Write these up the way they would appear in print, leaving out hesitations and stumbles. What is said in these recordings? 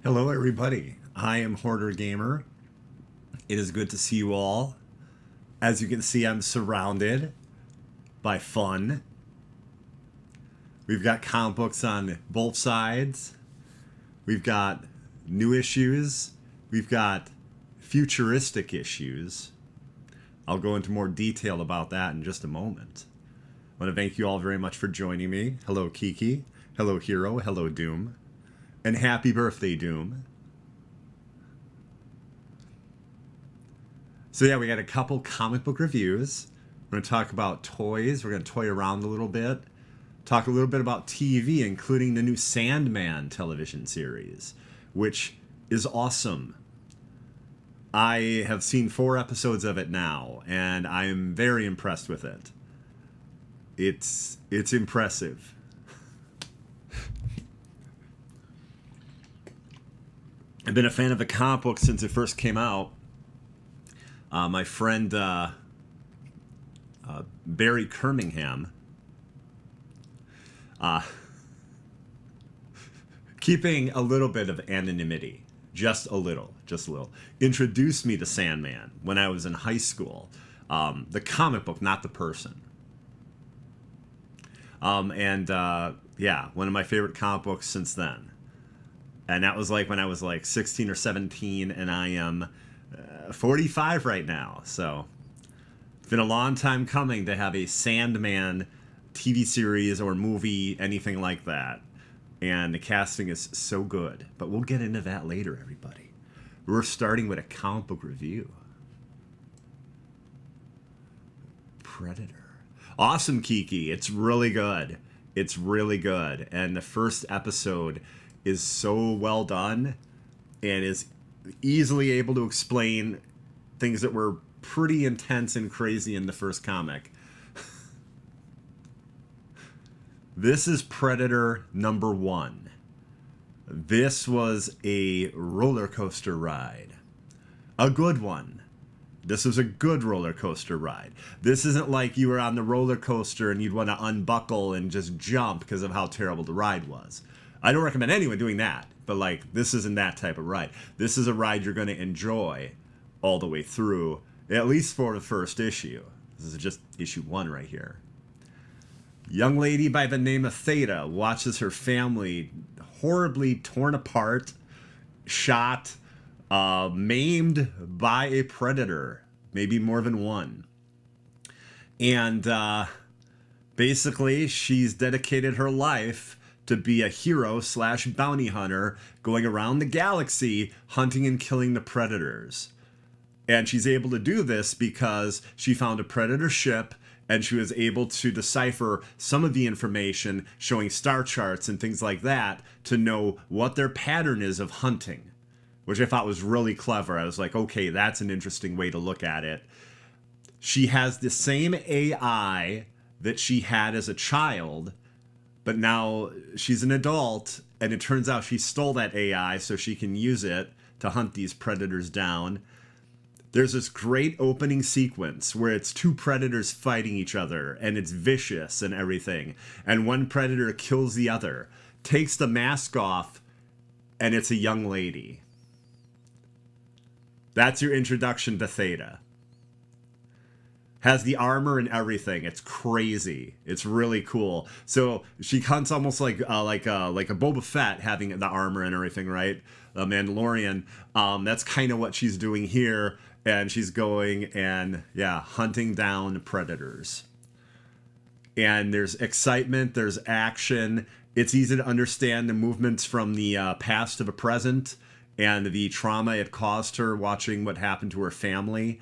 Hello, everybody. I am Hoarder Gamer. It is good to see you all. As you can see, I'm surrounded by fun. We've got comic books on both sides. We've got new issues. We've got futuristic issues. I'll go into more detail about that in just a moment. I want to thank you all very much for joining me. Hello, Kiki. Hello, Hero. Hello, Doom. And happy birthday, Doom. So yeah, we got a couple comic book reviews. We're going to talk about toys. We're going to toy around a little bit. Talk a little bit about TV, including the new Sandman television series, which is awesome. I have seen 4 episodes of it now, and I am very impressed with it. It's impressive. I've been a fan of the comic book since it first came out. My friend Barry Kirmingham, keeping a little bit of anonymity, just a little, introduced me to Sandman when I was in high school. The comic book, not the person. Yeah, one of my favorite comic books since then. And that was like when I was like 16 or 17, and I am 45 right now. So it's been a long time coming to have a Sandman TV series or movie, anything like that. And the casting is so good. But we'll get into that later, everybody. We're starting with a comic book review. Predator. Awesome, Kiki. It's really good. It's really good. And the first episode is so well done and is easily able to explain things that were pretty intense and crazy in the first comic. This is Predator number 1. This was a roller coaster ride. A good one. This was a good roller coaster ride. This isn't like you were on the roller coaster and you'd want to unbuckle and just jump because of how terrible the ride was. I don't recommend anyone doing that, but like, this isn't that type of ride. This is a ride you're going to enjoy all the way through, at least for the first issue. This is just issue 1 right here. Young lady by the name of Theta watches her family horribly torn apart, shot, maimed by a predator, maybe more than one. And basically, she's dedicated her life to be a hero / bounty hunter going around the galaxy hunting and killing the predators. And she's able to do this because she found a predator ship and she was able to decipher some of the information showing star charts and things like that to know what their pattern is of hunting, which I thought was really clever. I was like, okay, that's an interesting way to look at it. She has the same AI that she had as a child, but now she's an adult, and it turns out she stole that AI so she can use it to hunt these predators down. There's this great opening sequence where it's 2 predators fighting each other, and it's vicious and everything. And one predator kills the other, takes the mask off, and it's a young lady. That's your introduction to Theta. Has the armor and everything. It's crazy. It's really cool. So she hunts almost like a Boba Fett, having the armor and everything, right? A Mandalorian. That's kind of what she's doing here, and she's going and hunting down predators. And there's excitement. There's action. It's easy to understand the movements from the past to the present and the trauma it caused her watching what happened to her family.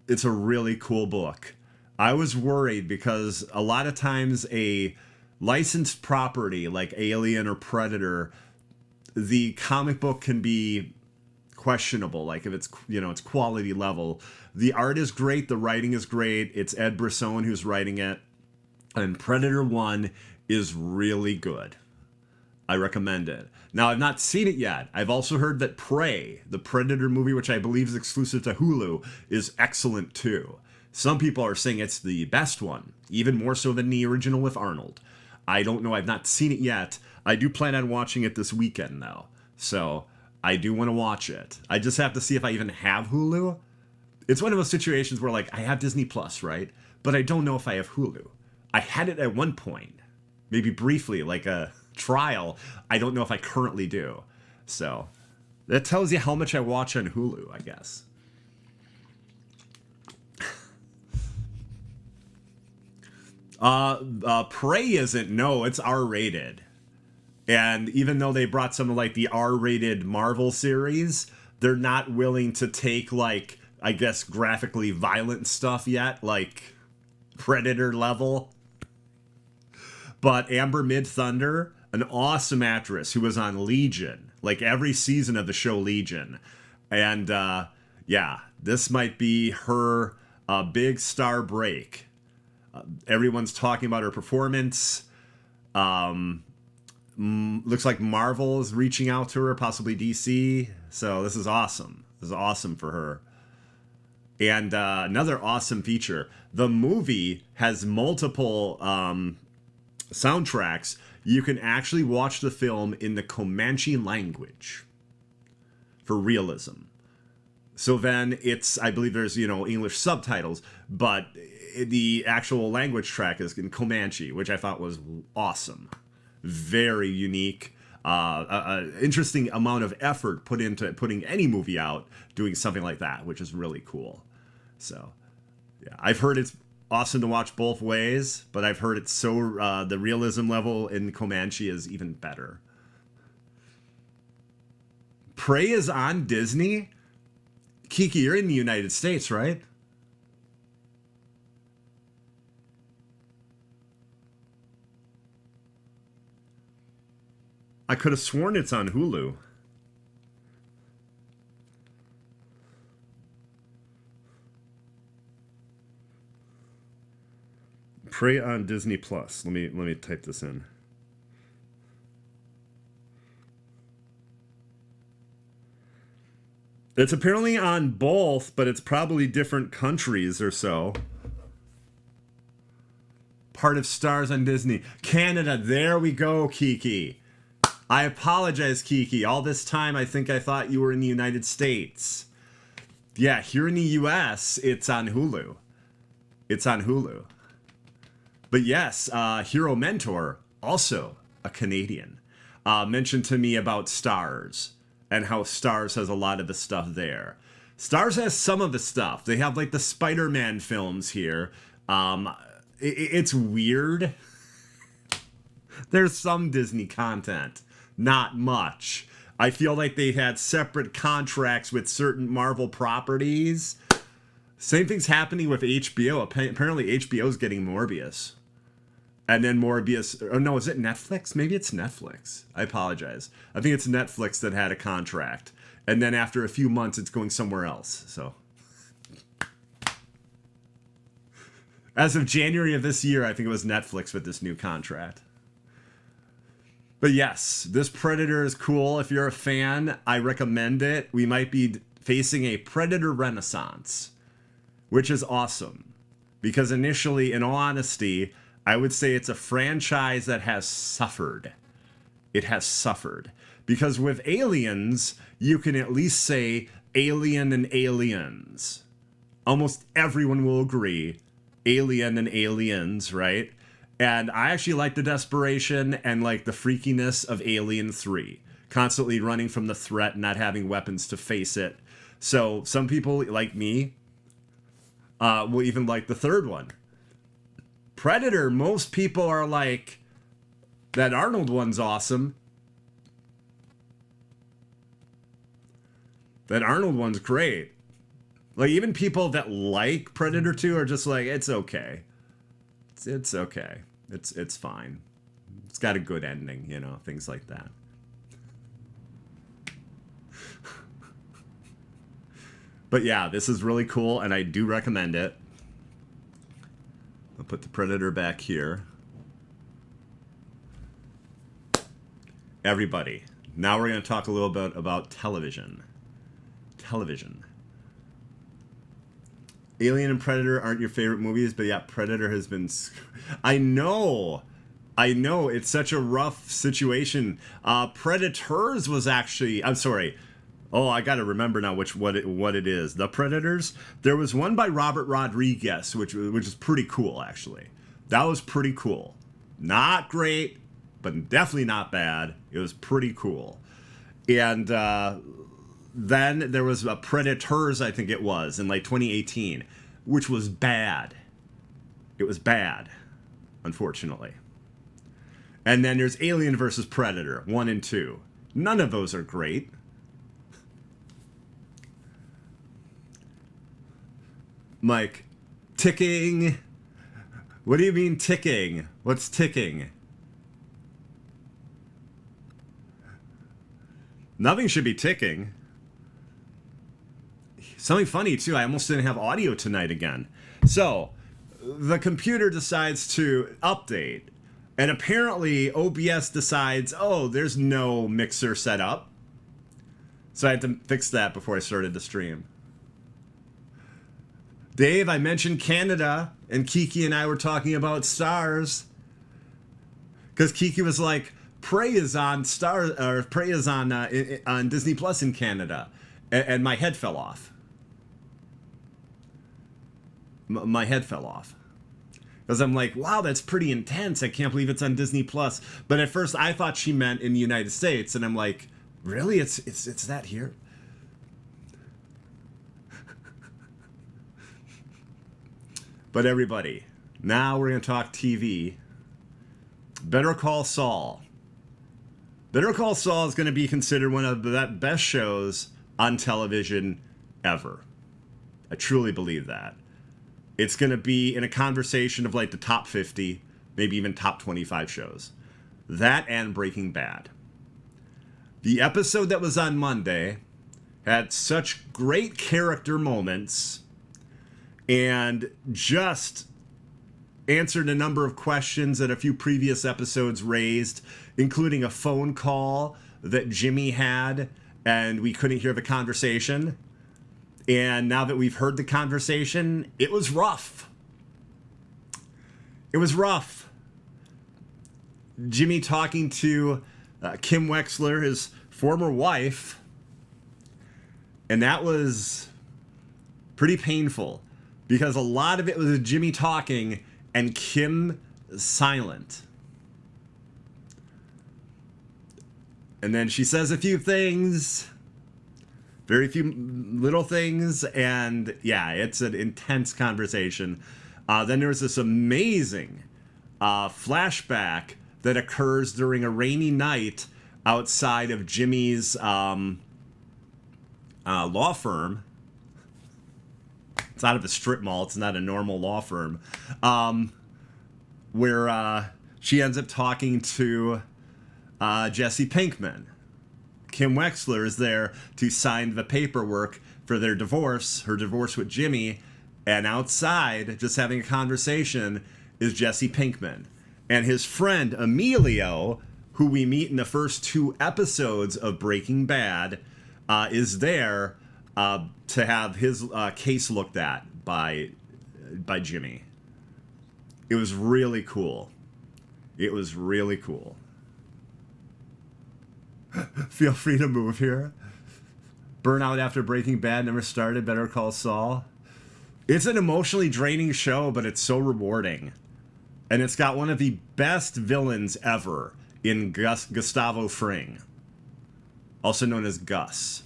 It's a really cool book. I was worried because a lot of times a licensed property like Alien or Predator, the comic book can be questionable. Like if it's, it's quality level. The art is great. The writing is great. It's Ed Brisson who's writing it. And Predator 1 is really good. I recommend it. Now, I've not seen it yet. I've also heard that Prey, the Predator movie, which I believe is exclusive to Hulu, is excellent too. Some people are saying it's the best one, even more so than the original with Arnold. I don't know. I've not seen it yet. I do plan on watching it this weekend, though. So I do want to watch it. I just have to see if I even have Hulu. It's one of those situations where, like, I have Disney Plus, right? But I don't know if I have Hulu. I had it at one point, maybe briefly, like a trial. I don't know if I currently do. So that tells you how much I watch on Hulu, I guess. Prey isn't. No, it's R-rated. And even though they brought some of, like, the R-rated Marvel series, they're not willing to take, like, I guess, graphically violent stuff yet, like Predator level. But Amber Midthunder, an awesome actress who was on Legion, like every season of the show Legion. And, yeah, this might be her big star break. Everyone's talking about her performance. Looks like Marvel is reaching out to her, possibly DC. So this is awesome. This is awesome for her. And another awesome feature, the movie has multiple soundtracks. You can actually watch the film in the Comanche language for realism. So then it's, I believe there's, English subtitles, but the actual language track is in Comanche, which I thought was awesome. Very unique. Interesting amount of effort put into putting any movie out doing something like that, which is really cool. So, yeah, I've heard it's awesome to watch both ways, but I've heard it's so the realism level in Comanche is even better. Prey is on Disney. Kiki, you're in the United States, right? I could have sworn it's on Hulu. Prey on Disney Plus. Let me type this in. It's apparently on both, but it's probably different countries or so. Part of Stars on Disney. Canada, there we go, Kiki. I apologize, Kiki. All this time, I thought you were in the United States. Yeah, here in the US, it's on Hulu. It's on Hulu. But yes, Hero Mentor, also a Canadian, mentioned to me about Stars and how Stars has a lot of the stuff there. Stars has some of the stuff. They have, like, the Spider-Man films here. It's weird. There's some Disney content. Not much. I feel like they had separate contracts with certain Marvel properties. Same thing's happening with HBO. Apparently HBO's getting Morbius. And then Morbius, oh no, is it Netflix? Maybe it's Netflix. I apologize. I think it's Netflix that had a contract. And then after a few months, it's going somewhere else. So, as of January of this year, I think it was Netflix with this new contract. But yes, this Predator is cool. If you're a fan, I recommend it. We might be facing a Predator renaissance, which is awesome. Because initially, in all honesty, I would say it's a franchise that has suffered. It has suffered. Because with Aliens, you can at least say Alien and Aliens. Almost everyone will agree. Alien and Aliens, right? And I actually like the desperation and, like, the freakiness of Alien 3. Constantly running from the threat and not having weapons to face it. So some people, like me, will even like the third one. Predator, most people are like, that Arnold one's awesome. That Arnold one's great. Like, even people that like Predator 2 are just like, it's okay. It's okay. It's fine. It's got a good ending, things like that. But yeah, this is really cool, and I do recommend it. I'll put the Predator back here. Everybody, now we're going to talk a little bit about television. Television. Alien and Predator aren't your favorite movies, but yeah, Predator has been... I know, it's such a rough situation. Predators was actually... I'm sorry. Oh, I got to remember now what it is. The Predators. There was one by Robert Rodriguez, which is pretty cool, actually. That was pretty cool. Not great, but definitely not bad. It was pretty cool. And then there was a Predators, I think it was, in like 2018, which was bad. It was bad, unfortunately. And then there's Alien vs. Predator, 1 and 2. None of those are great. Mike, ticking. What do you mean ticking? What's ticking? Nothing should be ticking. Something funny, too. I almost didn't have audio tonight again. So, the computer decides to update. And apparently, OBS decides, oh, there's no mixer set up. So I had to fix that before I started the stream. Dave, I mentioned Canada, and Kiki and I were talking about stars. Because Kiki was like, Prey is on on Disney Plus in Canada. And my head fell off. My head fell off. Because I'm like, wow, that's pretty intense. I can't believe it's on Disney Plus. But at first I thought she meant in the United States, and I'm like, really? It's that here? But everybody, now we're going to talk TV. Better Call Saul. Better Call Saul is going to be considered one of the best shows on television ever. I truly believe that. It's going to be in a conversation of like the top 50, maybe even top 25 shows. That and Breaking Bad. The episode that was on Monday had such great character moments and just answered a number of questions that a few previous episodes raised, including a phone call that Jimmy had, and we couldn't hear the conversation. And now that we've heard the conversation, it was rough. It was rough. Jimmy talking to Kim Wexler, his former wife, and that was pretty painful because a lot of it was Jimmy talking and Kim silent. And then she says a few things, very few little things, and yeah, it's an intense conversation. Then there's this amazing flashback that occurs during a rainy night outside of Jimmy's law firm. It's out of a strip mall. It's not a normal law firm. Where she ends up talking to Jesse Pinkman. Kim Wexler is there to sign the paperwork for their divorce, her divorce with Jimmy. And outside, just having a conversation, is Jesse Pinkman. And his friend, Emilio, who we meet in the first 2 episodes of Breaking Bad, is there to have his case looked at by Jimmy. It was really cool. It was really cool. Feel free to move here. Burnout after Breaking Bad never started. Better Call Saul. It's an emotionally draining show, but it's so rewarding. And it's got one of the best villains ever in Gustavo Fring, also known as Gus.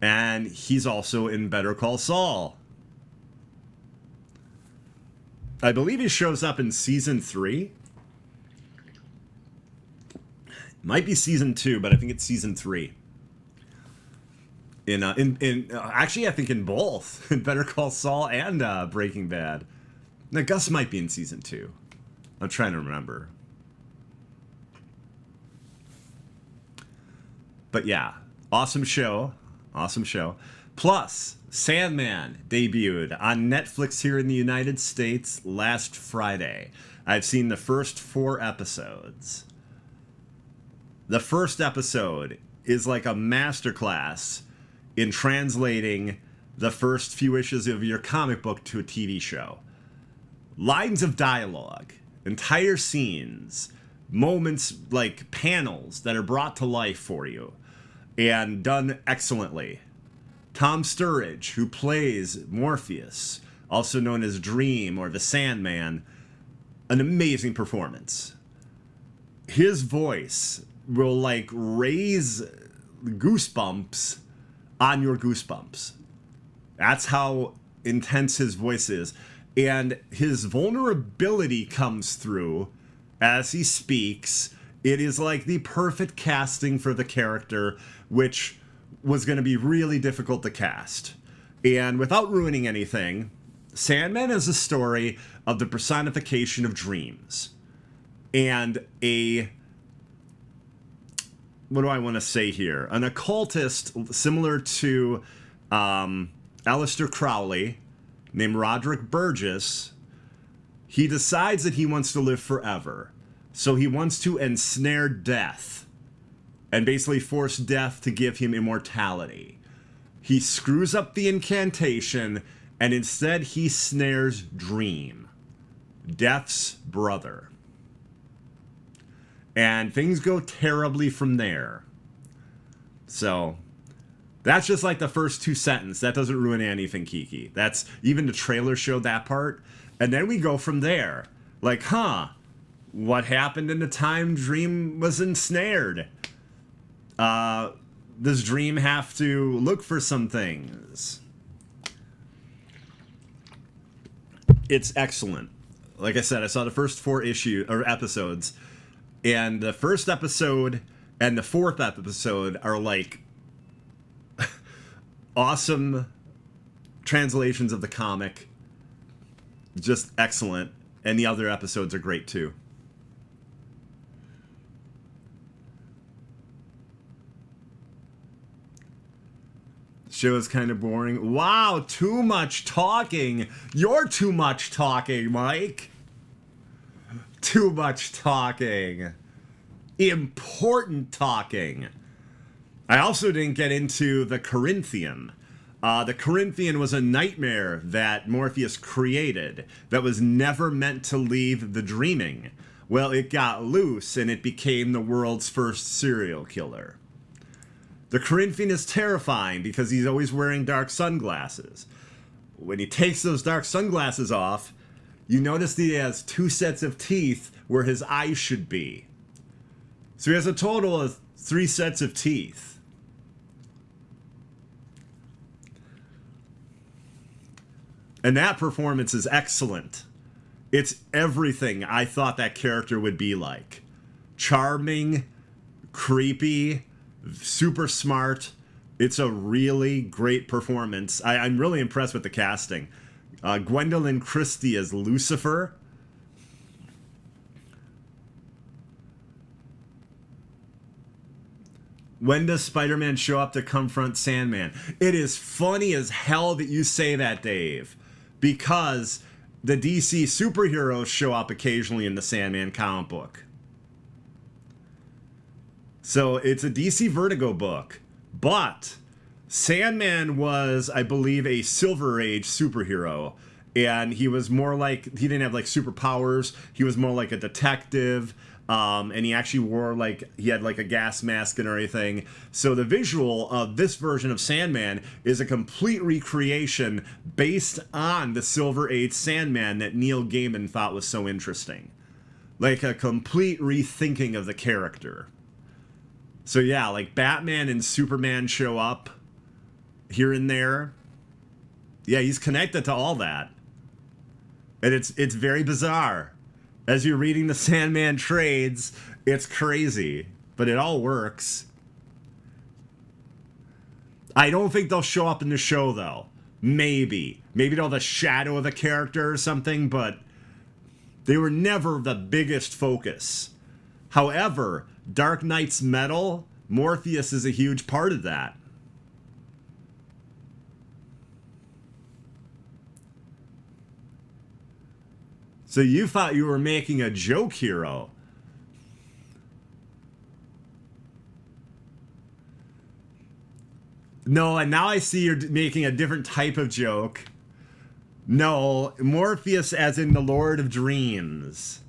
And he's also in Better Call Saul. I believe he shows up in season 3. Might be season 2, but I think it's season 3. Actually, I think in both, in Better Call Saul and Breaking Bad. Now, Gus might be in season 2. I'm trying to remember. But yeah, awesome show. Awesome show. Plus, Sandman debuted on Netflix here in the United States last Friday. I've seen the first 4 episodes. The first episode is like a masterclass in translating the first few issues of your comic book to a TV show. Lines of dialogue, entire scenes, moments like panels that are brought to life for you. and done excellently. Tom Sturridge, who plays Morpheus, also known as Dream or the Sandman, an amazing performance. His voice will like raise goosebumps on your goosebumps. That's how intense his voice is. And his vulnerability comes through as he speaks. It is like the perfect casting for the character, which was going to be really difficult to cast. And without ruining anything, Sandman is a story of the personification of dreams. And what do I want to say here? An occultist similar to Aleister Crowley, named Roderick Burgess, he decides that he wants to live forever. So he wants to ensnare death and basically force death to give him immortality. He screws up the incantation, and instead he snares Dream, Death's brother. And things go terribly from there. So that's just like the first two sentences. That doesn't ruin anything, Kiki. That's even the trailer showed that part. And then we go from there. Like, what happened in the time Dream was ensnared? Does Dream have to look for some things? It's excellent. Like I said, I saw the first 4 episodes, and the first episode and the 4th episode are like awesome translations of the comic. Just excellent. And the other episodes are great too. Show is kind of boring. Wow, too much talking. You're too much talking, Mike. Too much talking. Important talking. I also didn't get into the Corinthian. The Corinthian was a nightmare that Morpheus created that was never meant to leave the dreaming. Well, it got loose and it became the world's first serial killer. The Corinthian is terrifying because he's always wearing dark sunglasses. When he takes those dark sunglasses off, you notice that he has 2 sets of teeth where his eyes should be. So he has a total of 3 sets of teeth. And that performance is excellent. It's everything I thought that character would be like. Charming, creepy, super smart. It's a really great performance. I'm really impressed with the casting. Gwendolyn Christie as Lucifer. When does Spider-Man show up to confront Sandman? It is funny as hell that you say that, Dave, because the DC superheroes show up occasionally in the Sandman comic book. So it's a DC Vertigo book, but Sandman was, I believe, a Silver Age superhero, and he was more like, he didn't have like superpowers, he was more like a detective, and he actually wore like, he had like a gas mask and everything. So the visual of this version of Sandman is a complete recreation based on the Silver Age Sandman that Neil Gaiman thought was so interesting. Like a complete rethinking of the character. So yeah, like Batman and Superman show up here and there. Yeah, he's connected to all that. And it's very bizarre. As you're reading the Sandman trades, it's crazy, but it all works. I don't think they'll show up in the show though. Maybe they'll have a shadow of the character or something, but they were never the biggest focus. However, Dark Knight's metal, Morpheus is a huge part of that. So you thought you were making a joke, hero. No, and now I see you're making a different type of joke. No, Morpheus as in the Lord of Dreams.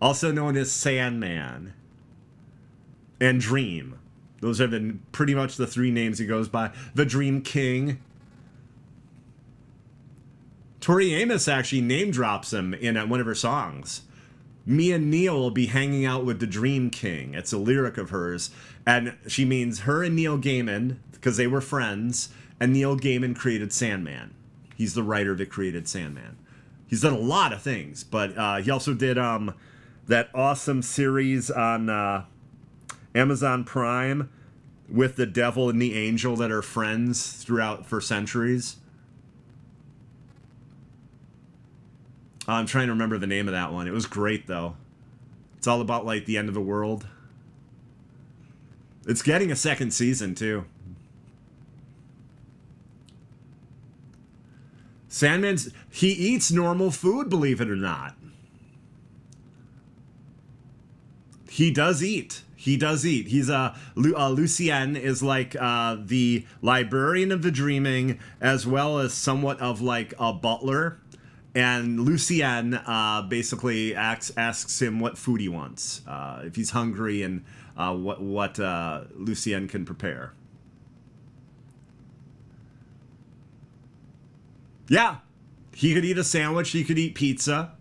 Also known as Sandman. And Dream. Those are pretty much the 3 names he goes by. The Dream King. Tori Amos actually name drops him in one of her songs. Me and Neil will be hanging out with the Dream King. It's a lyric of hers. And she means her and Neil Gaiman, because they were friends, and Neil Gaiman created Sandman. He's the writer that created Sandman. He's done a lot of things, but he also did that awesome series on Amazon Prime with the devil and the angel that are friends throughout for centuries. I'm trying to remember the name of that one. It was great, though. It's all about, like, the end of the world. It's getting a second season, too. He eats normal food, believe it or not. He does eat. He's Lucien is like the librarian of the dreaming, as well as somewhat of like a butler. And Lucien basically asks him what food he wants, if he's hungry, and what Lucien can prepare. Yeah, he could eat a sandwich. He could eat pizza.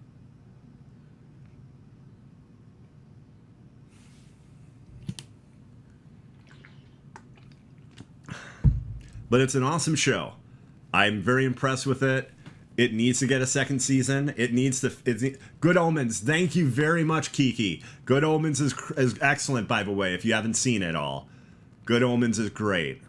But it's an awesome show. I'm very impressed with it. It needs to get a second season. Good Omens. Thank you very much, Kiki. Good Omens is excellent, by the way, if you haven't seen it all. Good Omens is great.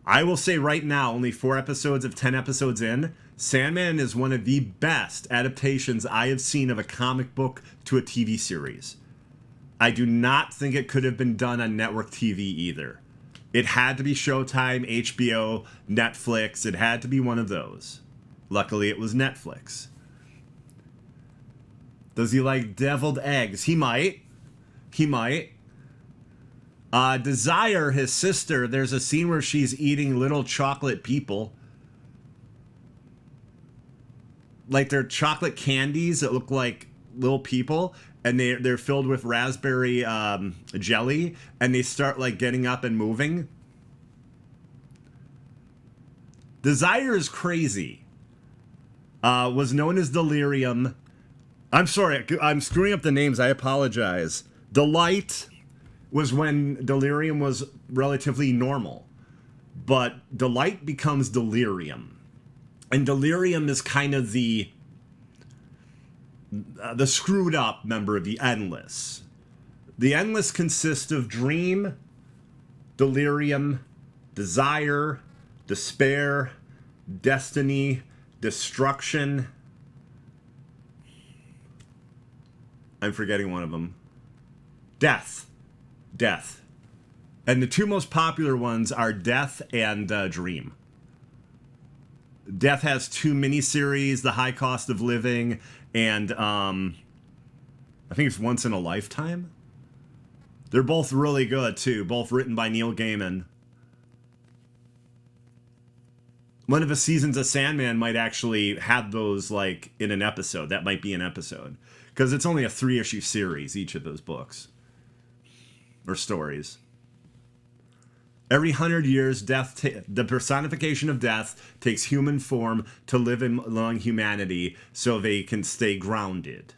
I will say right now, only 4 episodes of 10 episodes in, Sandman is one of the best adaptations I have seen of a comic book to a TV series. I do not think it could have been done on network TV either. It had to be Showtime, HBO, Netflix. It had to be one of those. Luckily, it was Netflix. Does he like deviled eggs? He might. Desire, his sister, there's a scene where she's eating little chocolate people. Like they're chocolate candies that look like little people. And they're filled with raspberry jelly, and they start like getting up and moving. Desire is crazy. Was known as Delirium. I'm sorry, I'm screwing up the names. I apologize. Delight was when Delirium was relatively normal, but Delight becomes Delirium, and Delirium is kind of the screwed up member of the Endless. The Endless consists of Dream, Delirium, Desire, Despair, Destiny, Destruction. I'm forgetting one of them. Death. And the 2 most popular ones are Death and Dream. Death has 2 miniseries, The High Cost of Living, and I think it's Once in a Lifetime. They're both really good, too. Both written by Neil Gaiman. One of the seasons of Sandman might actually have those, like, in an episode. That might be an episode. Because it's only a 3-issue series, each of those books. Or stories. Every 100 years, the personification of death takes human form to live among humanity so they can stay grounded.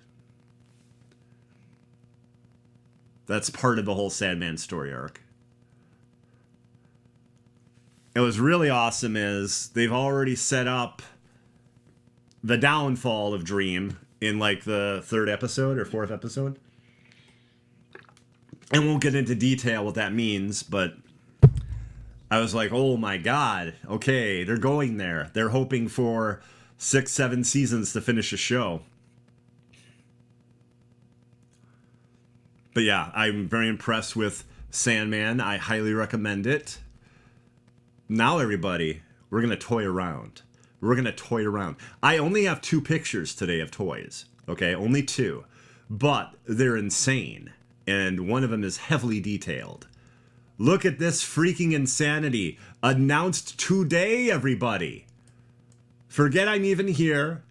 That's part of the whole Sandman story arc. And what's really awesome is they've already set up the downfall of Dream in like the 3rd episode or 4th episode. And won't get into detail what that means, but I was like, oh my god, okay, they're going there. They're hoping for 6-7 seasons to finish a show. But yeah, I'm very impressed with Sandman. I highly recommend it. Now, everybody, we're going to toy around. I only have 2 pictures today of toys, okay? Only 2. But they're insane. And one of them is heavily detailed. Look at this freaking insanity. Announced today, everybody. Forget I'm even here.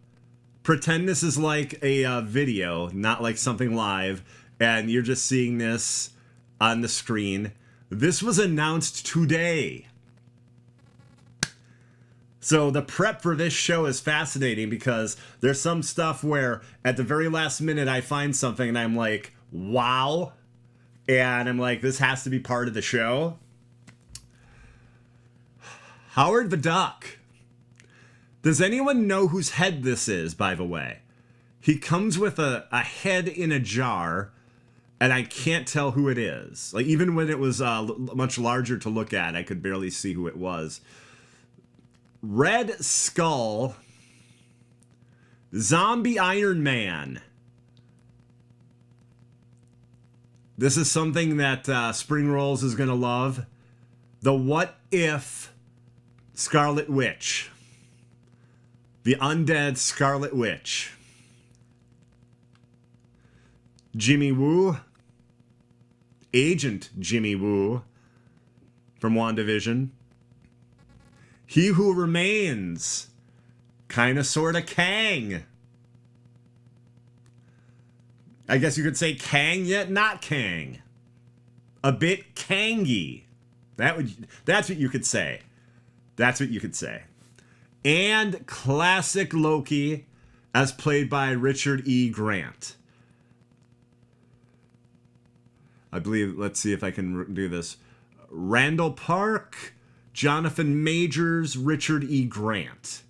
Pretend this is like a video, not like something live. And you're just seeing this on the screen. This was announced today. So the prep for this show is fascinating because there's some stuff where at the very last minute I find something and I'm like, wow. And I'm like, this has to be part of the show. Howard the Duck. Does anyone know whose head this is, by the way? He comes with a head in a jar, and I can't tell who it is. Like, even when it was much larger to look at, I could barely see who it was. Red Skull. Zombie Iron Man. This is something that Spring Rolls is going to love. The What If Scarlet Witch. The Undead Scarlet Witch. Jimmy Woo. Agent Jimmy Woo from WandaVision. He Who Remains. Kinda sorta Kang. I guess you could say Kang yet not Kang. A bit Kangy. That's what you could say. That's what you could say. And classic Loki as played by Richard E. Grant. I believe, let's see if I can do this. Randall Park, Jonathan Majors, Richard E. Grant.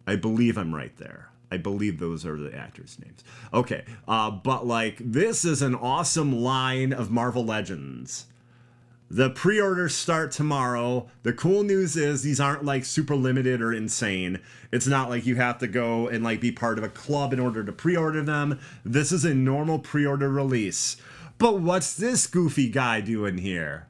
I believe I'm right there. I believe those are the actors' names. Okay, but like, this is an awesome line of Marvel Legends. The pre-orders start tomorrow. The cool news is these aren't like super limited or insane. It's not like you have to go and like be part of a club in order to pre-order them. This is a normal pre-order release. But what's this goofy guy doing here?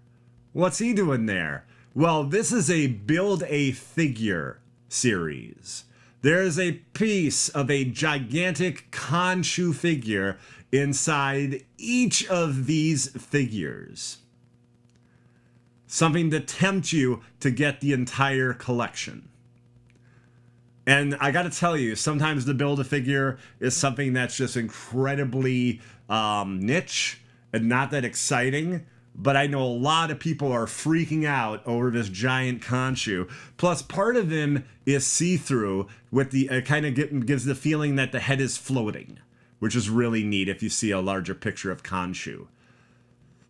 What's he doing there? Well, this is a Build a Figure series. There's a piece of a gigantic Khonshu figure inside each of these figures. Something to tempt you to get the entire collection. And I gotta tell you, sometimes the Build-A-Figure is something that's just incredibly niche and not that exciting. But I know a lot of people are freaking out over this giant Khonshu. Plus, part of him is see-through with the kind of gives the feeling that the head is floating, which is really neat if you see a larger picture of Khonshu.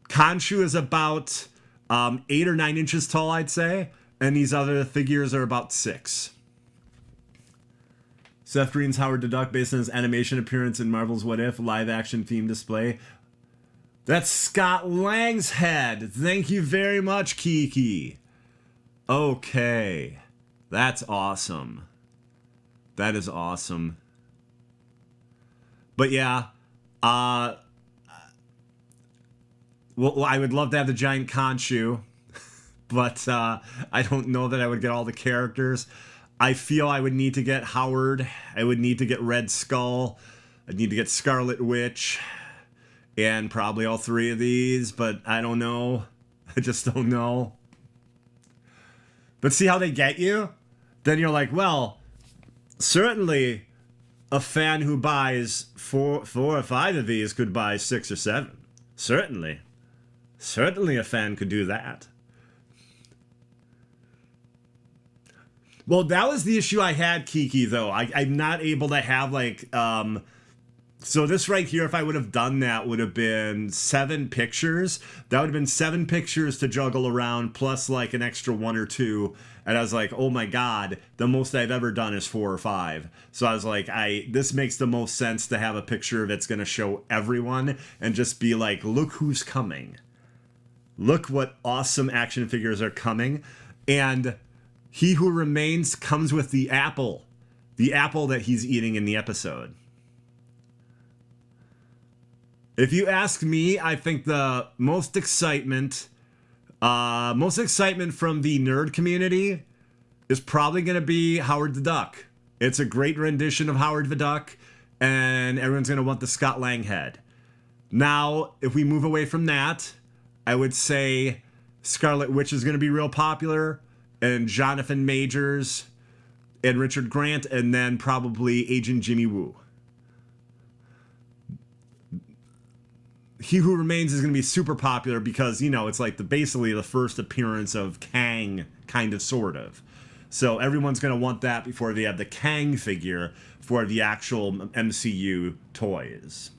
Khonshu is about 8 or 9 inches tall, I'd say, and these other figures are about 6. Seth Green's Howard the Duck, based on his animation appearance in Marvel's What If live-action theme display. That's Scott Lang's head. Thank you very much, Kiki. Okay. That's awesome. That is awesome. But yeah, well, I would love to have the giant Khonshu, but I don't know that I would get all the characters. I feel I would need to get Howard. I would need to get Red Skull. I'd need to get Scarlet Witch. And probably all 3 of these, but I don't know. I just don't know. But see how they get you? Then you're like, well, certainly a fan who buys 4 or 5 of these could buy 6 or 7. Certainly. Certainly a fan could do that. Well, that was the issue I had, Kiki, though. I'm not able to have, like, so this right here, if I would have done that, would have been 7 pictures. That would have been 7 pictures to juggle around, plus like an extra 1 or 2. And I was like, oh my God, the most I've ever done is 4 or 5. So I was like, this makes the most sense to have a picture that's going to show everyone and just be like, look who's coming. Look what awesome action figures are coming. And He Who Remains comes with the apple that he's eating in the episode. If you ask me, I think the most excitement from the nerd community is probably going to be Howard the Duck. It's a great rendition of Howard the Duck, and everyone's going to want the Scott Lang head. Now, if we move away from that, I would say Scarlet Witch is going to be real popular, and Jonathan Majors, and Richard Grant, and then probably Agent Jimmy Woo. He Who Remains is going to be super popular because, you know, it's like basically the first appearance of Kang, kind of, sort of. So everyone's going to want that before they have the Kang figure for the actual MCU toys.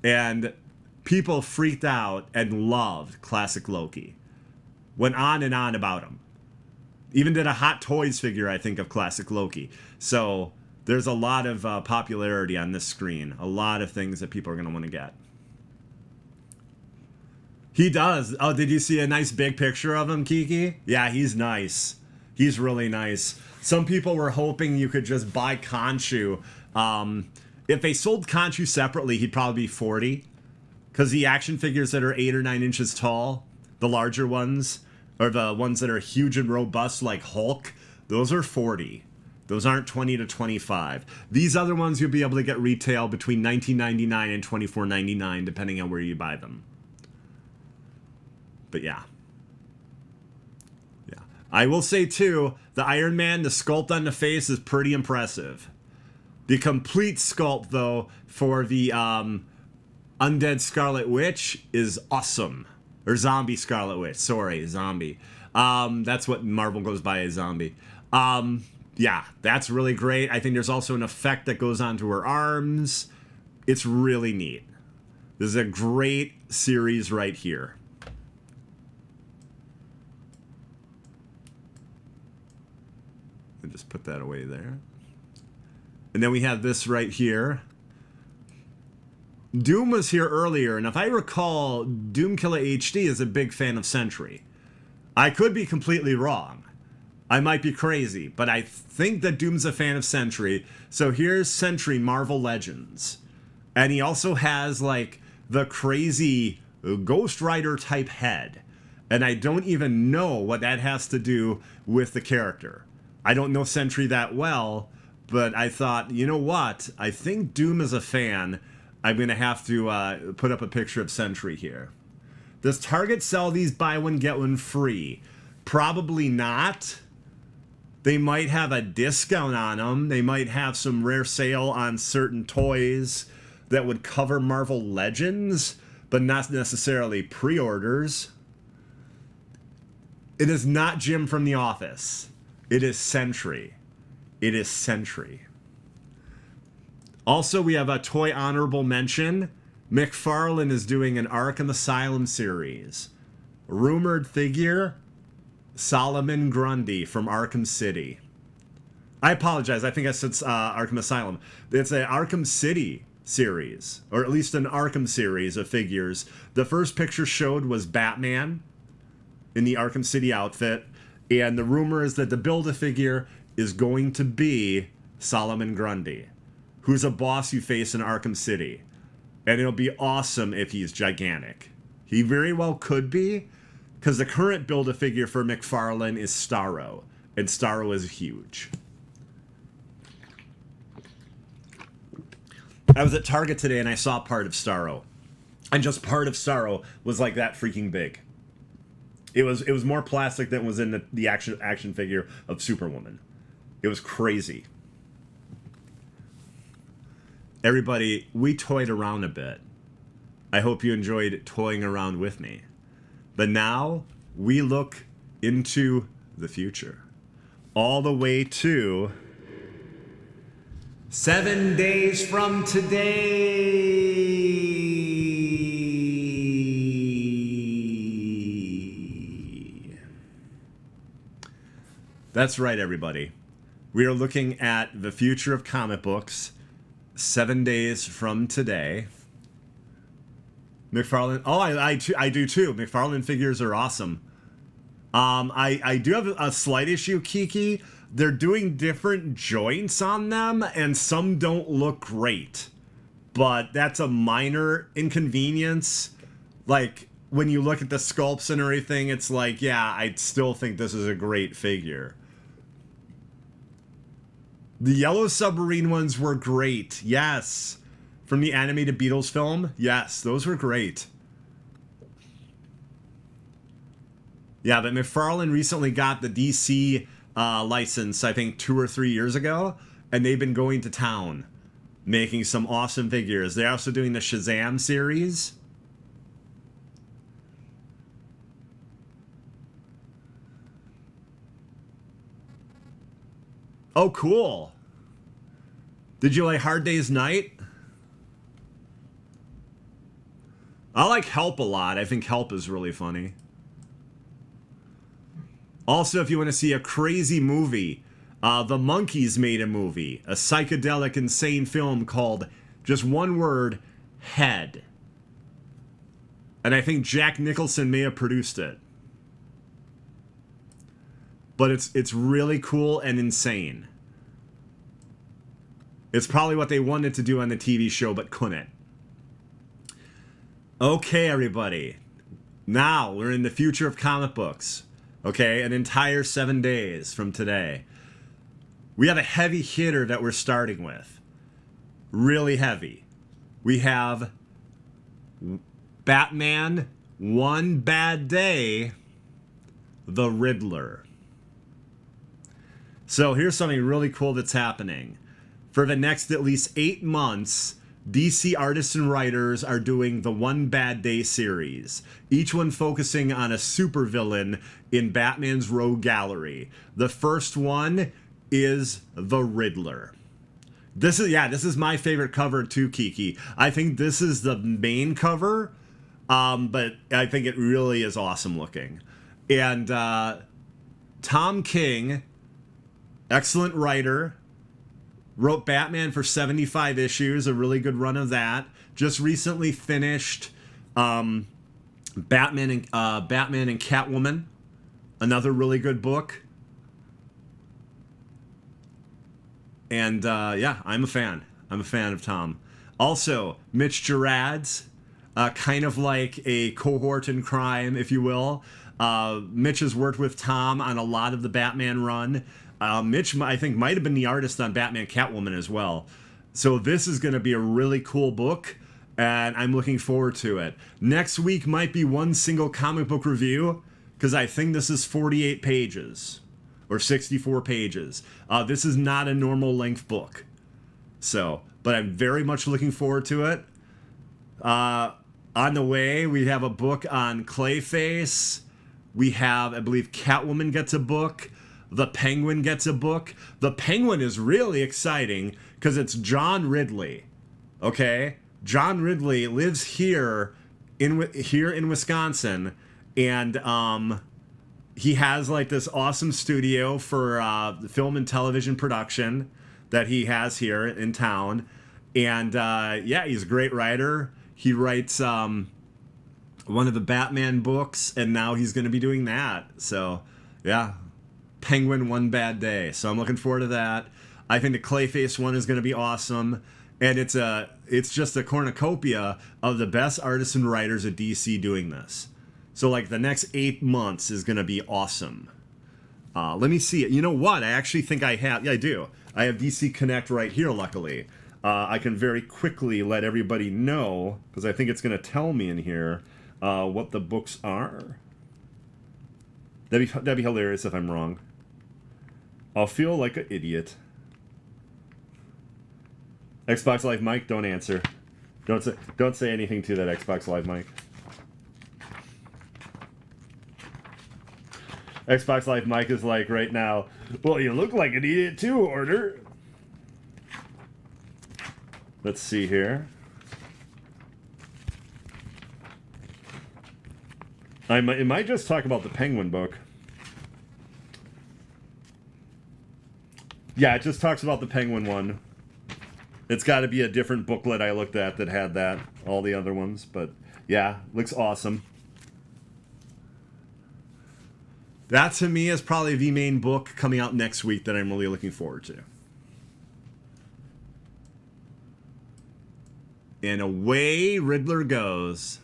And people freaked out and loved classic Loki. Went on and on about him. Even did a Hot Toys figure, I think, of classic Loki. So there's a lot of popularity on this screen. A lot of things that people are going to want to get. He does. Oh, did you see a nice big picture of him, Kiki? Yeah, he's nice. He's really nice. Some people were hoping you could just buy Khonshu. If they sold Khonshu separately, he'd probably be 40. Because the action figures that are 8 or 9 inches tall, the larger ones, or the ones that are huge and robust like Hulk, those are 40. Those aren't 20 to 25. These other ones you'll be able to get retail between $19.99 and $24.99, depending on where you buy them. But yeah. Yeah. I will say, too, the Iron Man, the sculpt on the face is pretty impressive. The complete sculpt, though, for the Undead Scarlet Witch is awesome. Or Zombie Scarlet Witch. Sorry, Zombie. That's what Marvel goes by as Zombie. Yeah, that's really great. I think there's also an effect that goes onto her arms. It's really neat. This is a great series right here. I'll just put that away there. And then we have this right here. Doom was here earlier, and if I recall, Doomkiller HD is a big fan of Sentry. I could be completely wrong. I might be crazy, but I think that Doom's a fan of Sentry. So here's Sentry Marvel Legends. And he also has, like, the crazy Ghost Rider type head. And I don't even know what that has to do with the character. I don't know Sentry that well, but I thought, you know what? I think Doom is a fan. I'm going to have to put up a picture of Sentry here. Does Target sell these buy one, get one free? Probably not. They might have a discount on them. They might have some rare sale on certain toys that would cover Marvel Legends, but not necessarily pre-orders. It is not Jim from The Office. It is Sentry. It is Sentry. Also, we have a toy honorable mention. McFarlane is doing an Arkham Asylum series. Rumored figure, Solomon Grundy from Arkham City. I apologize, I think I said Arkham Asylum. It's an Arkham City series, or at least an Arkham series of figures. The first picture showed was Batman in the Arkham City outfit, and the rumor is that the Build-A-Figure is going to be Solomon Grundy, who's a boss you face in Arkham City. And it'll be awesome if he's gigantic. He very well could be, because the current Build-A-Figure for McFarlane is Starro, and Starro is huge. I was at Target today and I saw part of Starro. And just part of Starro was like that freaking big. It was more plastic than was in the action figure of Superwoman. It was crazy. Everybody, we toyed around a bit. I hope you enjoyed toying around with me. But now, we look into the future. All the way to 7 days from today. That's right, everybody. We are looking at the future of comic books 7 days from today. McFarlane. Oh, I do too. McFarlane figures are awesome. I do have a slight issue, Kiki. They're doing different joints on them, and some don't look great. But that's a minor inconvenience. Like, when you look at the sculpts and everything, it's like, yeah, I still think this is a great figure. The Yellow Submarine ones were great. Yes. From the animated Beatles film. Yes, those were great. Yeah, but McFarlane recently got the DC license, I think 2 or 3 years ago. And they've been going to town. making some awesome figures. They're also doing the Shazam series. Oh, cool. Did you like Hard Day's Night? I like Help a lot. I think Help is really funny. Also, if you want to see a crazy movie, The Monkees made a movie. A psychedelic, insane film called, just one word, Head. And I think Jack Nicholson may have produced it. But it's really cool and insane. It's probably what they wanted to do on the TV show, but couldn't. Okay, everybody. Now, we're in the future of comic books. Okay, an entire 7 days from today. We have a heavy hitter that we're starting with. Really heavy. We have Batman, One Bad Day, the Riddler. So here's something really cool that's happening. For the next at least 8 months, DC artists and writers are doing the One Bad Day series, each one focusing on a supervillain in Batman's rogue gallery. The first one is the Riddler. This is my favorite cover too, Kiki. I think this is the main cover, but I think it really is awesome looking. And Tom King, excellent writer, wrote Batman for 75 issues, a really good run of that. Just recently finished Batman and Catwoman, another really good book. And yeah, I'm a fan. I'm a fan of Tom. Also, Mitch Gerads, kind of like a cohort in crime, if you will. Mitch has worked with Tom on a lot of the Batman run. Mitch, I think, might have been the artist on Batman Catwoman as well. So this is going to be a really cool book, and I'm looking forward to it. Next week might be one single comic book review, because I think this is 48 pages, or 64 pages. This is not a normal length book. So, but I'm very much looking forward to it. On the way, we have a book on Clayface. We have, I believe, Catwoman gets a book. The Penguin gets a book. The Penguin is really exciting because it's John Ridley. Okay? John Ridley lives here in Wisconsin, and he has like this awesome studio for film and television production that he has here in town. And yeah, he's a great writer. He writes one of the Batman books, and now he's going to be doing that. So yeah, Penguin One Bad Day. So I'm looking forward to that. I think the Clayface one is going to be awesome, and it's just a cornucopia of the best artists and writers at DC doing this. So like the next 8 months is going to be awesome. Let me see it. You know what? I actually think I have. Yeah, I do. I have DC Connect right here. Luckily, I can very quickly let everybody know because I think it's going to tell me in here what the books are. That'd be hilarious if I'm wrong. I'll feel like an idiot. Xbox Live Mike, don't answer. Don't say anything to that Xbox Live Mike. Xbox Live Mike is like right now, well, you look like an idiot too, Hoarder. Let's see here. It might just talk about the Penguin book. Yeah, it just talks about the Penguin one. It's got to be a different booklet I looked at that had that, all the other ones. But yeah, looks awesome. That to me is probably the main book coming out next week that I'm really looking forward to. And away Riddler goes.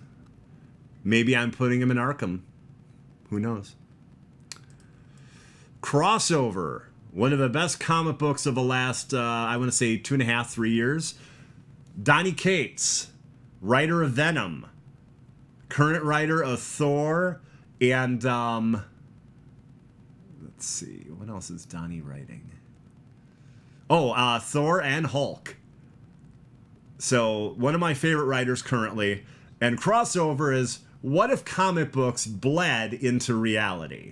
Maybe I'm putting him in Arkham. Who knows? Crossover. One of the best comic books of the last, I want to say, 2.5, 3 years. Donny Cates, writer of Venom. Current writer of Thor. And, let's see, what else is Donny writing? Oh, Thor and Hulk. So one of my favorite writers currently, and crossover is, what if comic books bled into reality?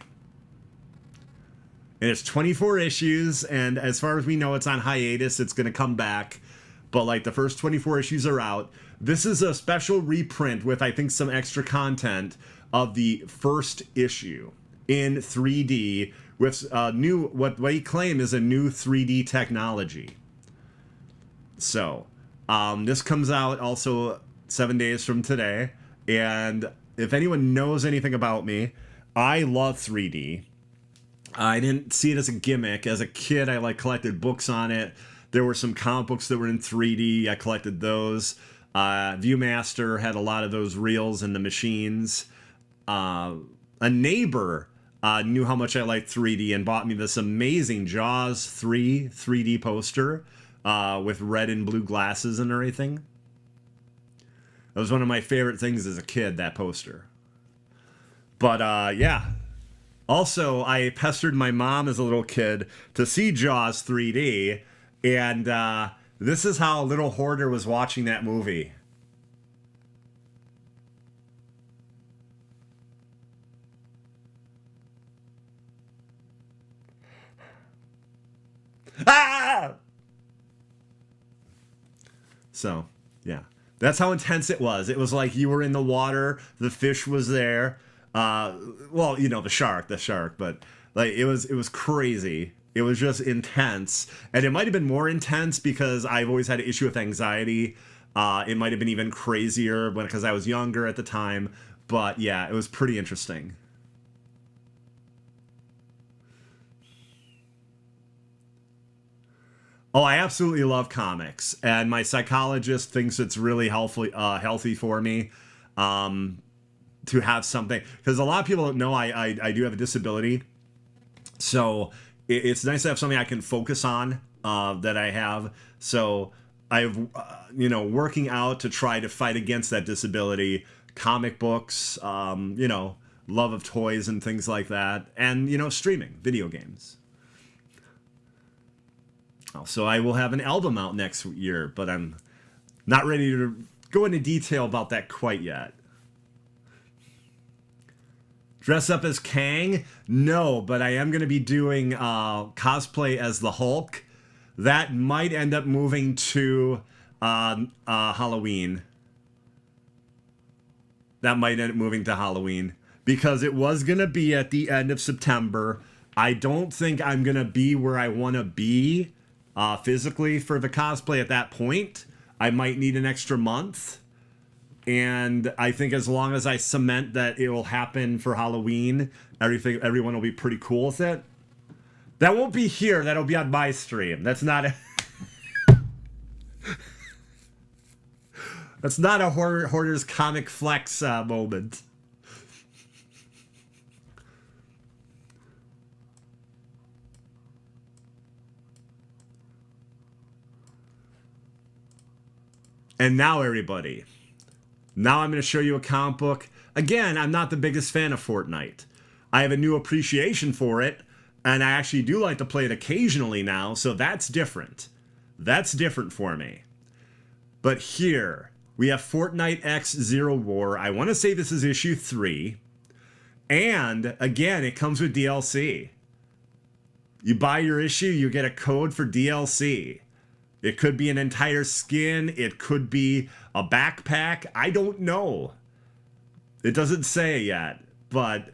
And it's 24 issues, and as far as we know, it's on hiatus. It's going to come back, but like the first 24 issues are out. This is a special reprint with, I think, some extra content of the first issue in 3D with new, what he claim is a new 3D technology. So this comes out also 7 days from today, and if anyone knows anything about me, I love 3D. I didn't see it as a gimmick. As a kid, I like collected books on it. There were some comic books that were in 3D. I collected those. Viewmaster had a lot of those reels and the machines. A neighbor knew how much I liked 3D and bought me this amazing Jaws 3 3D poster with red and blue glasses and everything. That was one of my favorite things as a kid, that poster. But yeah. Also, I pestered my mom as a little kid to see Jaws 3D, and this is how little Hoarder was watching that movie. Ah! So, yeah. That's how intense it was. It was like you were in the water, the fish was there. Well, you know, the shark, but like it was crazy. It was just intense, and it might have been more intense because I've always had an issue with anxiety. It might have been even crazier because I was younger at the time, but yeah, it was pretty interesting. Oh, I absolutely love comics, and my psychologist thinks it's really healthy for me. Um, to have something, because a lot of people don't know I do have a disability, so it's nice to have something I can focus on that I have. So I've working out to try to fight against that disability, comic books, love of toys and things like that, and streaming video games. So I will have an album out next year, but I'm not ready to go into detail about that quite yet. Dress up as Kang? No, but I am going to be doing cosplay as the Hulk. That might end up moving to Halloween. That might end up moving to Halloween. Because it was going to be at the end of September. I don't think I'm going to be where I want to be physically for the cosplay at that point. I might need an extra month. And I think as long as I cement that it will happen for Halloween, everyone will be pretty cool with it. That won't be here. That'll be on my stream. That's not a that's not a Hoarder's comic flex moment. And now, everybody. Now I'm going to show you a comic book. Again, I'm not the biggest fan of Fortnite. I have a new appreciation for it, and I actually do like to play it occasionally now, so that's different. That's different for me. But here, we have Fortnite X Zero War. I want to say this is issue 3. And, again, it comes with DLC. You buy your issue, you get a code for DLC. It could be an entire skin. It could be a backpack. I don't know. It doesn't say yet. But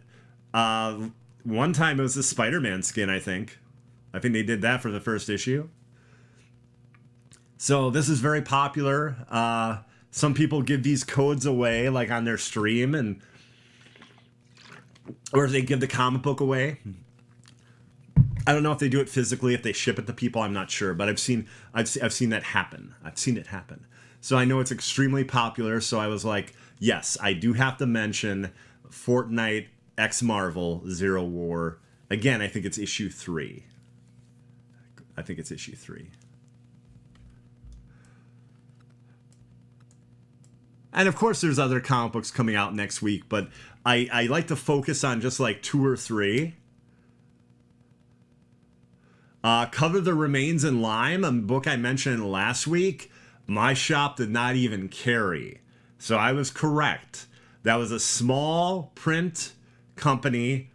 one time it was a Spider-Man skin, I think. I think they did that for the first issue. So this is very popular. Some people give these codes away, like on their stream, or they give the comic book away. I don't know if they do it physically, if they ship it to people. I'm not sure, but I've seen that happen. I've seen it happen. So I know it's extremely popular. So I was like, yes, I do have to mention Fortnite X Marvel Zero War. Again, I think it's issue 3. I think it's issue 3. And of course, there's other comic books coming out next week, but I like to focus on just like 2 or 3. Cover the Remains in Lime, a book I mentioned last week. My shop did not even carry. So I was correct. That was a small print company.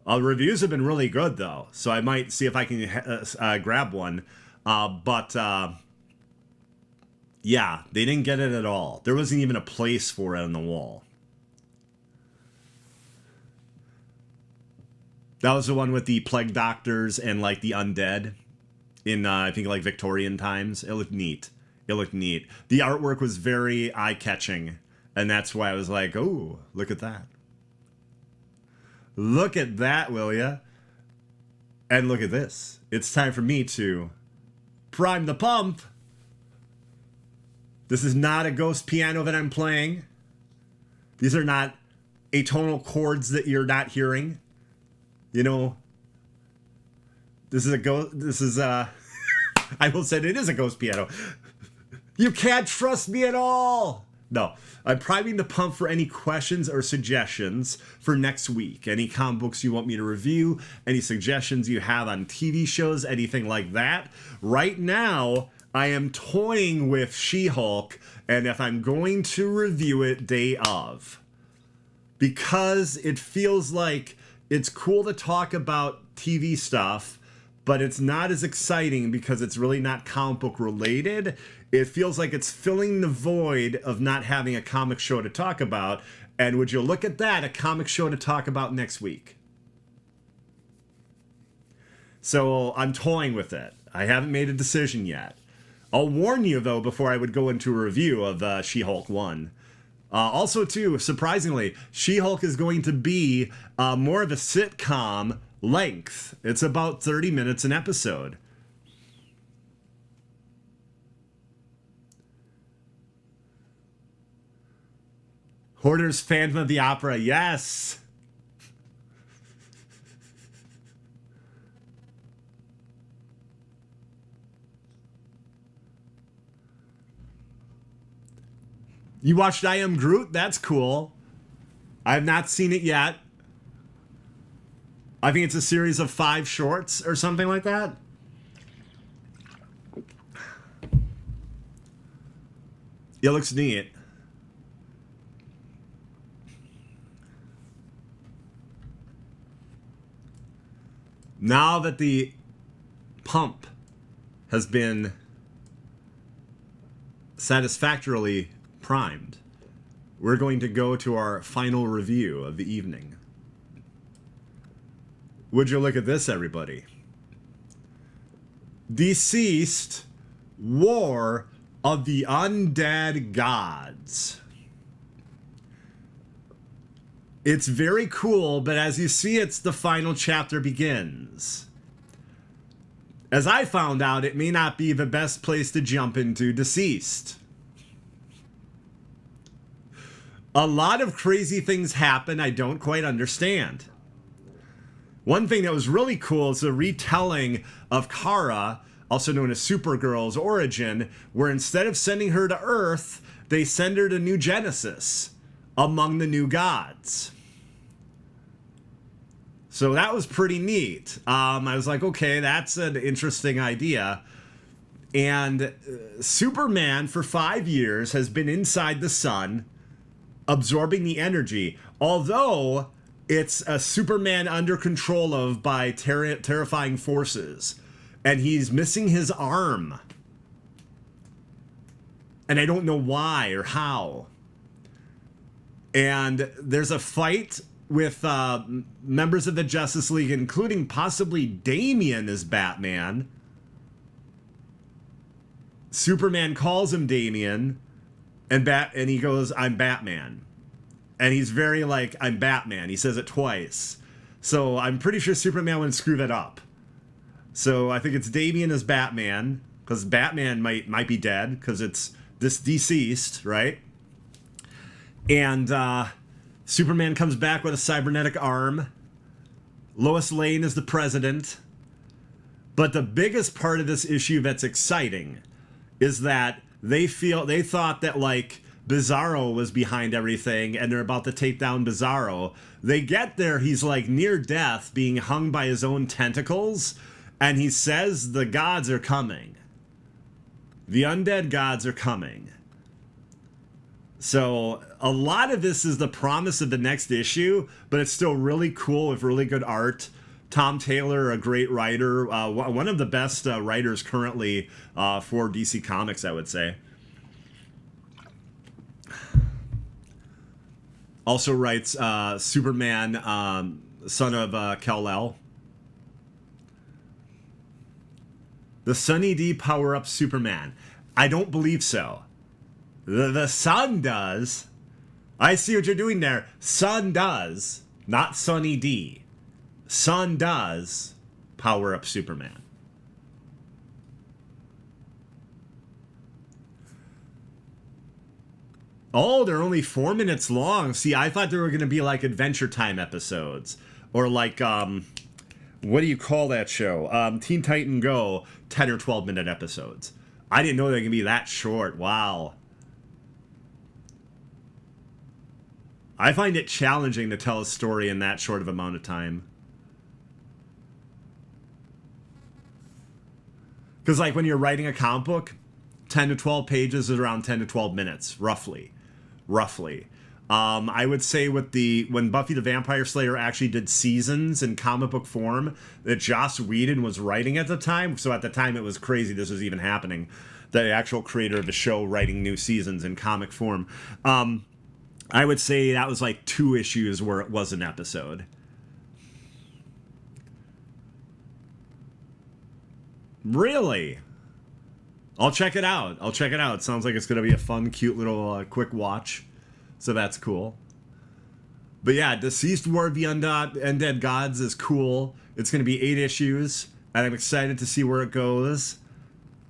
Reviews have been really good, though. So I might see if I can grab one. But yeah, they didn't get it at all. There wasn't even a place for it on the wall. That was the one with the plague doctors and like the undead in I think like Victorian times. It looked neat. It looked neat. The artwork was very eye-catching, and that's why I was like, "Oh, look at that! Look at that, will ya?" And look at this. It's time for me to prime the pump. This is not a ghost piano that I'm playing. These are not atonal chords that you're not hearing. You know, this is a ghost. This is I will say it is a ghost piano. You can't trust me at all. No, I'm priming the pump for any questions or suggestions for next week. Any comic books you want me to review, any suggestions you have on TV shows, anything like that. Right now, I am toying with She-Hulk, and if I'm going to review it day of, because it feels like it's cool to talk about TV stuff, but it's not as exciting because it's really not comic book related. It feels like it's filling the void of not having a comic show to talk about. And would you look at that, a comic show to talk about next week? So I'm toying with it. I haven't made a decision yet. I'll warn you, though, before I would go into a review of She-Hulk 1. Also, too, surprisingly, She-Hulk is going to be more of a sitcom length. It's about 30 minutes an episode. Hoarder's Phantom of the Opera, yes! You watched I Am Groot? That's cool. I have not seen it yet. I think it's a series of 5 shorts or something like that. It looks neat. Now that the pump has been satisfactorily primed, we're going to go to our final review of the evening. Would you look at this, everybody? DCeased, War of the Undead Gods. It's very cool, but as you see, it's the final chapter begins. As I found out, it may not be the best place to jump into DCeased. A lot of crazy things happen I don't quite understand. One thing that was really cool is the retelling of Kara, also known as Supergirl's origin, where instead of sending her to Earth, they send her to New Genesis, among the new gods. So that was pretty neat. I was like, okay, that's an interesting idea. And Superman, for 5 years, has been inside the sun, absorbing the energy. Although it's a Superman under control of by terrifying forces. And he's missing his arm. And I don't know why or how. And there's a fight with members of the Justice League, including possibly Damian as Batman. Superman calls him Damian, and he goes, "I'm Batman." And he's very like, "I'm Batman." He says it twice. So I'm pretty sure Superman wouldn't screw that up. So I think it's Damian as Batman, because Batman might be dead, because it's this DCeased, right? And Superman comes back with a cybernetic arm. Lois Lane is the president. But the biggest part of this issue that's exciting is that they thought that like Bizarro was behind everything and they're about to take down Bizarro. They get there, he's like near death, being hung by his own tentacles, and he says the gods are coming. The Undead Gods are coming. So a lot of this is the promise of the next issue, but it's still really cool with really good art. Tom Taylor, a great writer, one of the best writers currently for DC Comics, I would say. Also writes Superman, son of Kal-El. The Sunny D power-up Superman. I don't believe so. The sun does. I see what you're doing there. Sun does, not Sunny D. Sun does power up Superman. Oh, they're only 4 minutes long. See, I thought they were going to be like Adventure Time episodes. Or like, what do you call that show? Teen Titan Go, 10 or 12 minute episodes. I didn't know they could be that short. Wow. I find it challenging to tell a story in that short of amount of time. Because like when you're writing a comic book, 10 to 12 pages is around 10 to 12 minutes, roughly. I would say when Buffy the Vampire Slayer actually did seasons in comic book form, that Joss Whedon was writing at the time. So at the time it was crazy this was even happening. The actual creator of the show writing new seasons in comic form. I would say that was like 2 issues where it was an episode. Really? I'll check it out. It sounds like it's going to be a fun, cute little quick watch. So that's cool. But yeah, DCeased War of the Undead Gods is cool. It's going to be 8 issues, and I'm excited to see where it goes.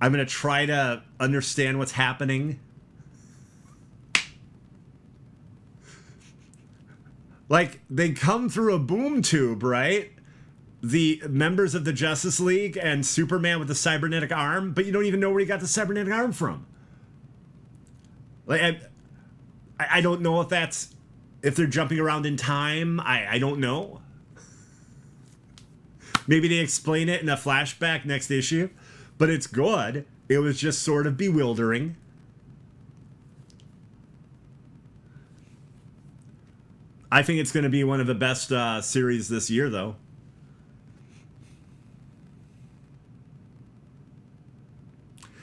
I'm going to try to understand what's happening. Like, they come through a boom tube, right? The members of the Justice League and Superman with the cybernetic arm, but you don't even know where he got the cybernetic arm from. Like, I don't know if they're jumping around in time. I don't know. Maybe they explain it in a flashback next issue, but it's good. It was just sort of bewildering. I think it's going to be one of the best series this year, though.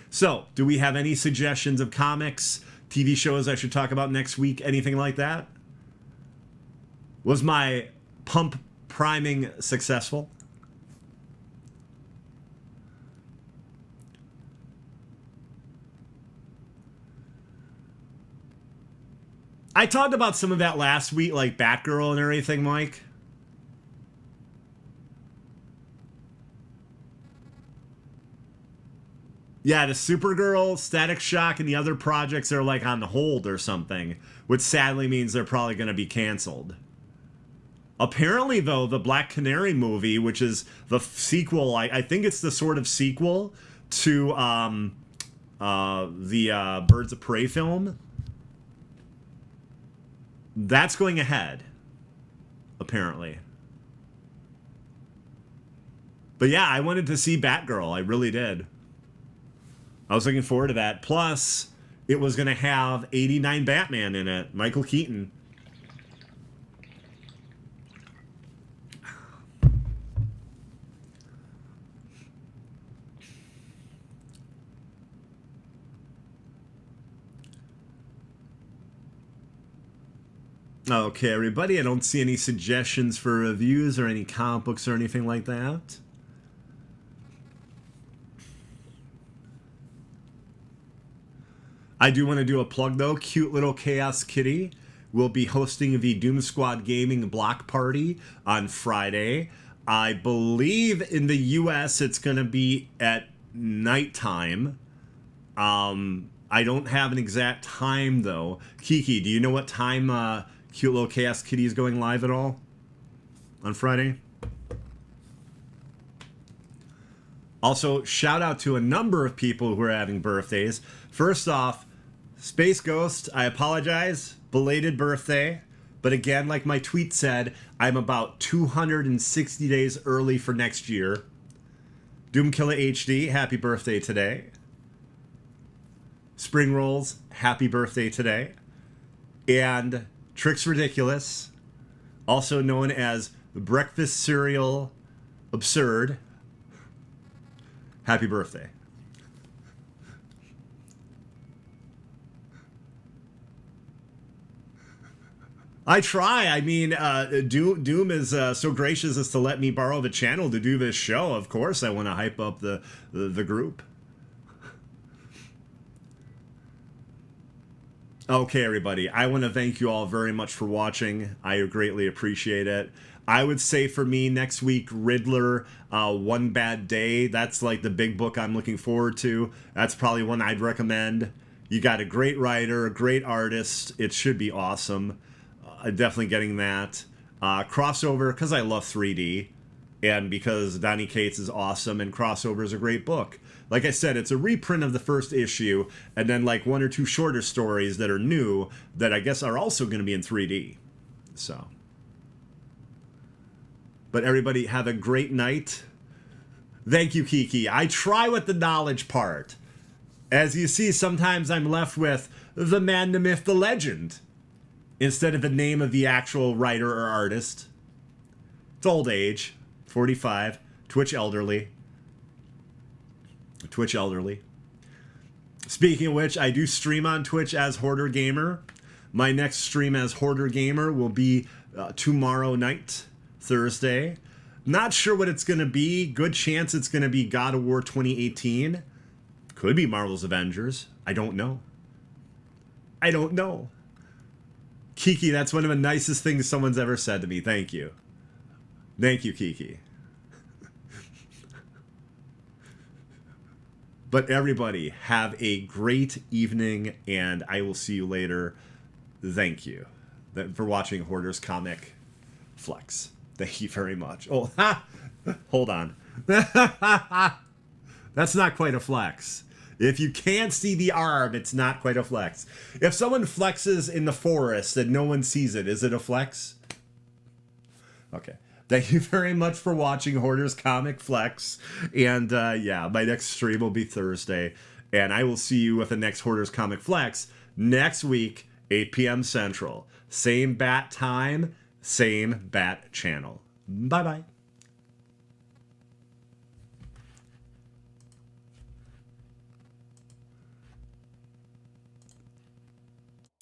So, do we have any suggestions of comics, TV shows I should talk about next week, anything like that? Was my pump priming successful? I talked about some of that last week, like Batgirl and everything, Mike. Yeah, the Supergirl, Static Shock, and the other projects are like on hold or something, which sadly means they're probably going to be canceled. Apparently, though, the Black Canary movie, which is the sequel, I think it's the sort of sequel to the Birds of Prey film, that's going ahead, apparently. But yeah, I wanted to see Batgirl. I really did. I was looking forward to that. Plus, it was going to have 89 Batman in it. Michael Keaton. Okay, everybody, I don't see any suggestions for reviews or any comic books or anything like that. I do want to do a plug, though. Cute little Chaos Kitty will be hosting the Doom Squad Gaming Block Party on Friday. I believe in the U.S. it's going to be at nighttime. I don't have an exact time, though. Kiki, do you know what time Cute Little Chaos Kitty is going live at all on Friday? Also, shout out to a number of people who are having birthdays. First off, Space Ghost, I apologize. Belated birthday. But again, like my tweet said, I'm about 260 days early for next year. Doomkiller HD, happy birthday today. Spring Rolls, happy birthday today. And Tricks Ridiculous, also known as Breakfast Cereal Absurd, happy birthday. I try. I mean, Doom is so gracious as to let me borrow the channel to do this show. Of course, I want to hype up the group. Okay, everybody. I want to thank you all very much for watching. I greatly appreciate it. I would say for me next week, Riddler, One Bad Day. That's like the big book I'm looking forward to. That's probably one I'd recommend. You got a great writer, a great artist. It should be awesome. Definitely getting that. Crossover, because I love 3D. And because Donny Cates is awesome, and Crossover is a great book. Like I said, it's a reprint of the first issue, and then like 1 or 2 shorter stories that are new that I guess are also going to be in 3D. So. But everybody have a great night. Thank you, Kiki. I try with the knowledge part. As you see, sometimes I'm left with the man, the myth, the legend, instead of the name of the actual writer or artist. It's old age. 45. Twitch elderly. Twitch elderly. Speaking of which, I do stream on Twitch as Hoarder Gamer. My next stream as Hoarder Gamer will be tomorrow night, Thursday. Not sure what it's going to be. Good chance it's going to be God of War 2018. Could be Marvel's Avengers. I don't know. I don't know. Kiki, that's one of the nicest things someone's ever said to me. Thank you. Thank you, Kiki. But everybody, have a great evening, and I will see you later. Thank you for watching Hoarder's Comic Flex. Thank you very much. Oh, ha! Hold on. That's not quite a flex. If you can't see the arm, it's not quite a flex. If someone flexes in the forest and no one sees it, is it a flex? Okay. Thank you very much for watching Hoarder's Comic Flex. And yeah, my next stream will be Thursday. And I will see you with the next Hoarder's Comic Flex next week, 8 p.m. Central. Same bat time, same bat channel. Bye-bye.